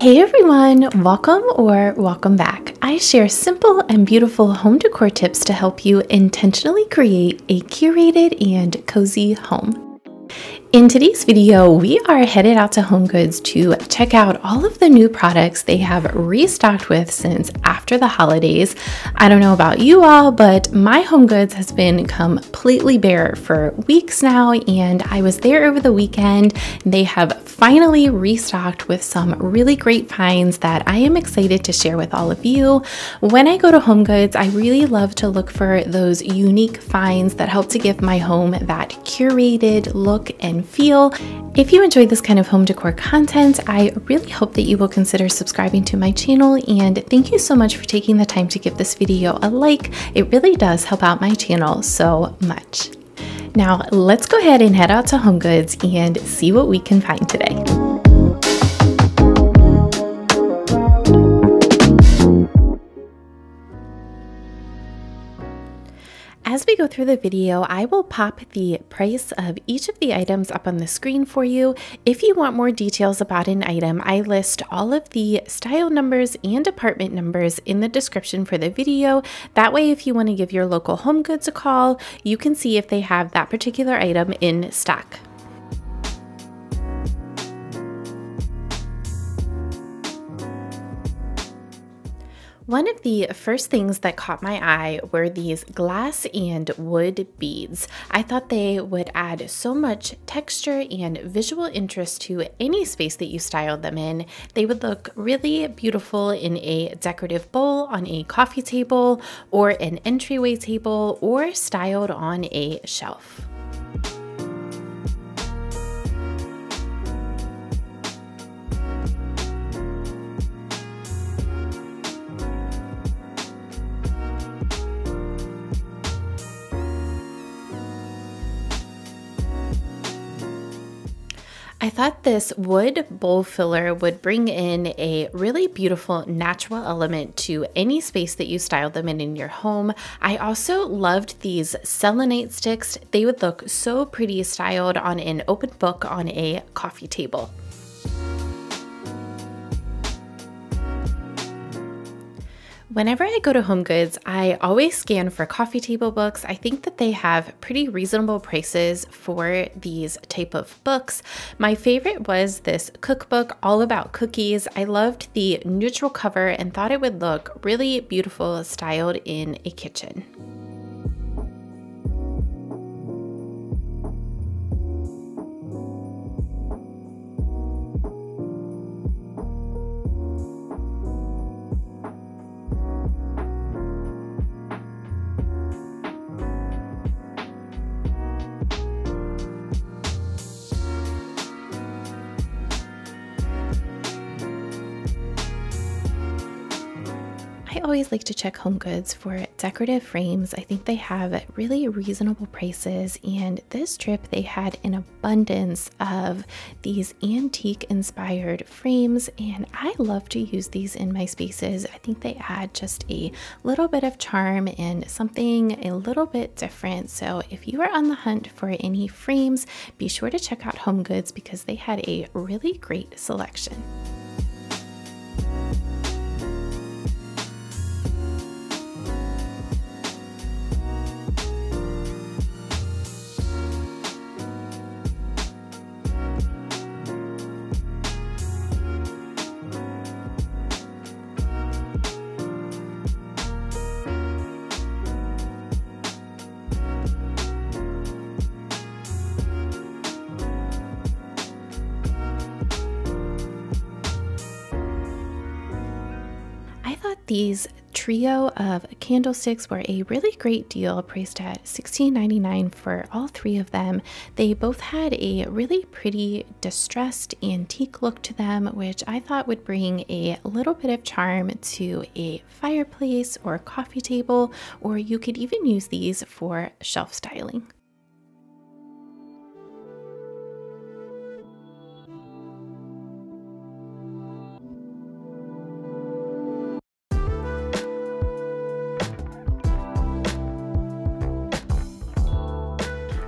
Hey everyone, welcome or welcome back. I share simple and beautiful home decor tips to help you intentionally create a curated and cozy home. In today's video, we are headed out to Homegoods to check out all of the new products they have restocked with since after the holidays. I don't know about you all, but my Homegoods has been completely bare for weeks now, and I was there over the weekend. They have finally restocked with some really great finds that I am excited to share with all of you. When I go to Homegoods, I really love to look for those unique finds that help to give my home that curated look and feel. If you enjoy this kind of home decor content, I really hope that you will consider subscribing to my channel, and thank you so much for taking the time to give this video a like. It really does help out my channel so much. Now let's go ahead and head out to Homegoods and see what we can find today. As we go through the video, I will pop the price of each of the items up on the screen for you. If you want more details about an item, I list all of the style numbers and department numbers in the description for the video. That way, if you want to give your local Homegoods a call, you can see if they have that particular item in stock. One of the first things that caught my eye were these glass and wood beads. I thought they would add so much texture and visual interest to any space that you styled them in. They would look really beautiful in a decorative bowl, on a coffee table, or an entryway table, or styled on a shelf. I thought this wood bowl filler would bring in a really beautiful natural element to any space that you styled them in your home. I also loved these Selenite sticks. They would look so pretty styled on an open book on a coffee table. Whenever I go to Homegoods, I always scan for coffee table books. I think that they have pretty reasonable prices for these type of books. My favorite was this cookbook all about cookies. I loved the neutral cover and thought it would look really beautiful styled in a kitchen. I always like to check Homegoods for decorative frames. I think they have really reasonable prices, and this trip they had an abundance of these antique inspired frames, and I love to use these in my spaces. I think they add just a little bit of charm and something a little bit different. So if you are on the hunt for any frames, be sure to check out Homegoods because they had a really great selection. These trio of candlesticks were a really great deal, priced at $16.99 for all three of them. They both had a really pretty distressed antique look to them, which I thought would bring a little bit of charm to a fireplace or coffee table, or you could even use these for shelf styling.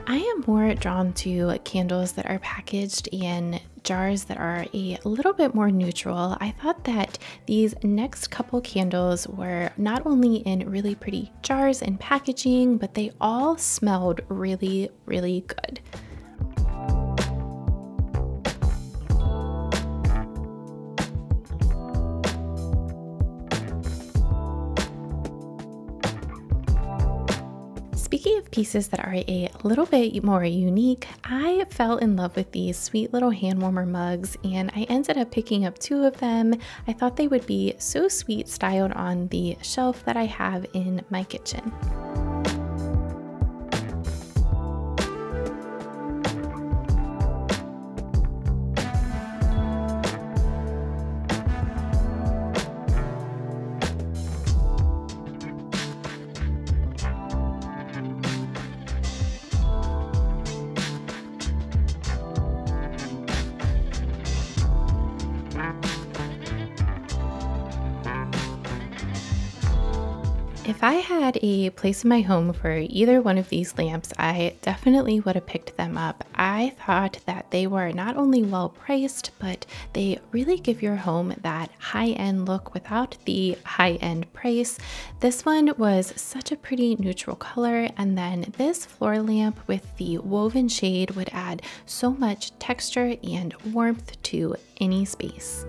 I am more drawn to candles that are packaged in jars that are a little bit more neutral, I thought that these next couple candles were not only in really pretty jars and packaging, but they all smelled really, really good. Speaking of pieces that are a little bit more unique, I fell in love with these sweet little hand warmer mugs, and I ended up picking up 2 of them. I thought they would be so sweet styled on the shelf that I have in my kitchen. If I had a place in my home for either one of these lamps, I definitely would have picked them up. I thought that they were not only well priced, but they really give your home that high-end look without the high-end price. This one was such a pretty neutral color, and then this floor lamp with the woven shade would add so much texture and warmth to any space.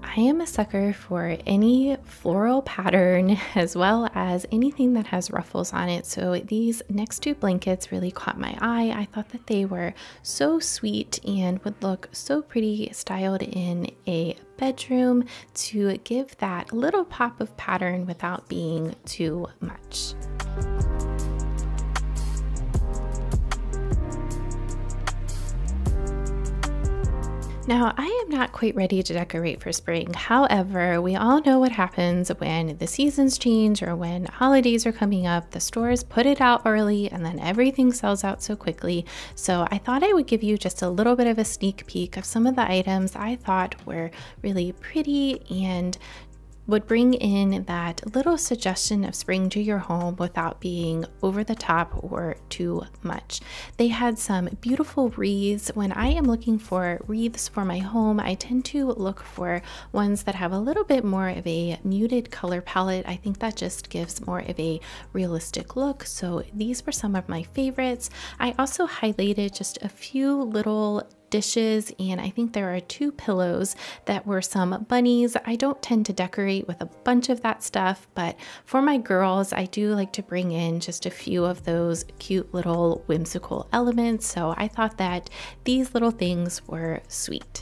I am a sucker for any floral pattern as well as anything that has ruffles on it. So these next 2 blankets really caught my eye. I thought that they were so sweet and would look so pretty styled in a bedroom to give that little pop of pattern without being too much. Now, I am not quite ready to decorate for spring. However, we all know what happens when the seasons change or when holidays are coming up. The stores put it out early and then everything sells out so quickly. So I thought I would give you just a little bit of a sneak peek of some of the items I thought were really pretty and would bring in that little suggestion of spring to your home without being over the top or too much. They had some beautiful wreaths. When I am looking for wreaths for my home, I tend to look for ones that have a little bit more of a muted color palette. I think that just gives more of a realistic look. So these were some of my favorites. I also highlighted just a few little dishes, and I think there are 2 pillows that were some bunnies. I don't tend to decorate with a bunch of that stuff, but for my girls, I do like to bring in just a few of those cute little whimsical elements. So I thought that these little things were sweet.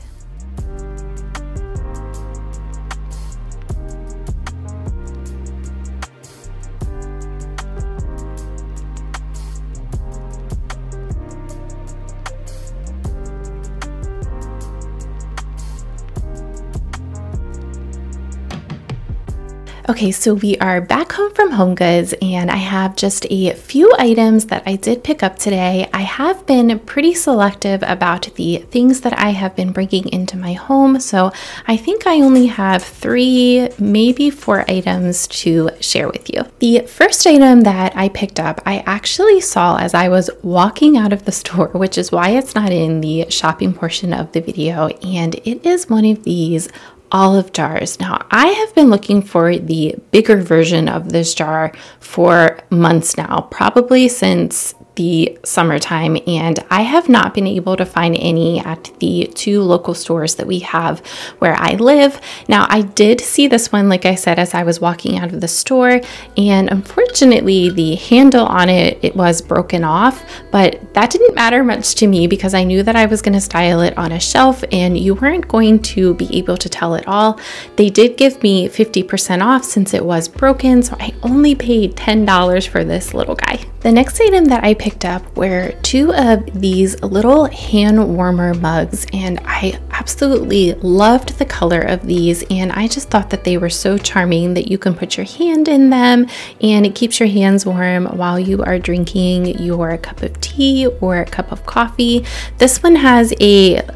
Okay, so we are back home from HomeGoods, and I have just a few items that I did pick up today. I have been pretty selective about the things that I have been bringing into my home, so I think I only have 3, maybe 4 items to share with you. The first item that I picked up, I actually saw as I was walking out of the store, which is why it's not in the shopping portion of the video, and it is one of these olive jars. Now, I have been looking for the bigger version of this jar for months now, probably since the summertime, and I have not been able to find any at the 2 local stores that we have where I live. Now, I did see this one, like I said, as I was walking out of the store, and unfortunately the handle on it was broken off, but that didn't matter much to me because I knew that I was going to style it on a shelf and you weren't going to be able to tell at all. They did give me 50% off since it was broken, so I only paid $10 for this little guy. The next item that I picked up were 2 of these little hand warmer mugs, and I absolutely loved the color of these, and I just thought that they were so charming that you can put your hand in them and it keeps your hands warm while you are drinking your cup of tea or a cup of coffee. This one has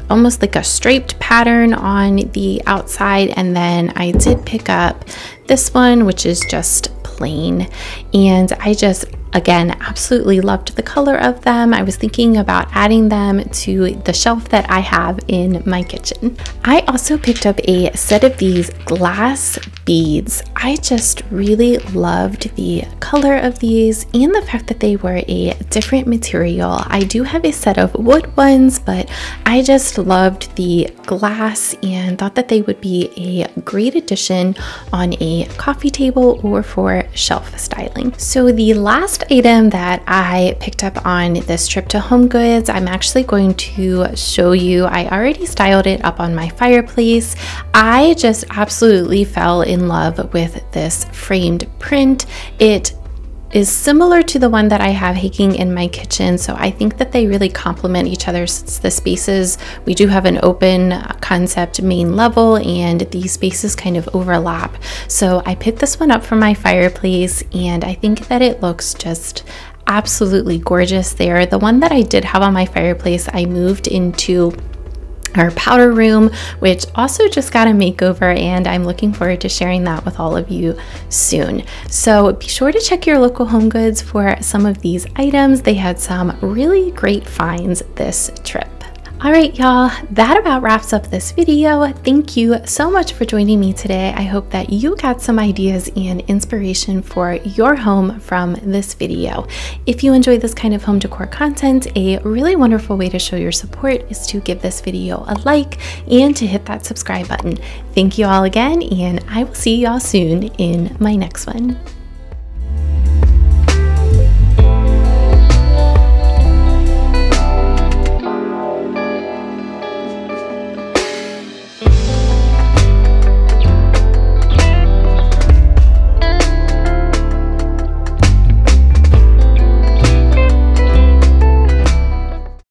almost like a striped pattern on the outside, and then I did pick up this one, which is just plain, and I just again absolutely loved the color of them. I was thinking about adding them to the shelf that I have in my kitchen. I also picked up a set of these glass beads. I just really loved the color of these and the fact that they were a different material. I do have a set of wood ones, but I just loved the glass and thought that they would be a great addition on a coffee table or for shelf styling. So the last item that I picked up on this trip to Homegoods, I'm actually going to show you. I already styled it up on my fireplace. I just absolutely fell in love with this framed print. It is similar to the one that I have hanging in my kitchen, so I think that they really complement each other since the spaces, we do have an open concept main level and these spaces kind of overlap. So I picked this one up from my fireplace and I think that it looks just absolutely gorgeous there. The one that I did have on my fireplace, I moved into our powder room, which also just got a makeover, and I'm looking forward to sharing that with all of you soon. So be sure to check your local Homegoods for some of these items. They had some really great finds this trip. All right, y'all, that about wraps up this video. Thank you so much for joining me today. I hope that you got some ideas and inspiration for your home from this video. If you enjoy this kind of home decor content, a really wonderful way to show your support is to give this video a like and to hit that subscribe button. Thank you all again, and I will see y'all soon in my next one.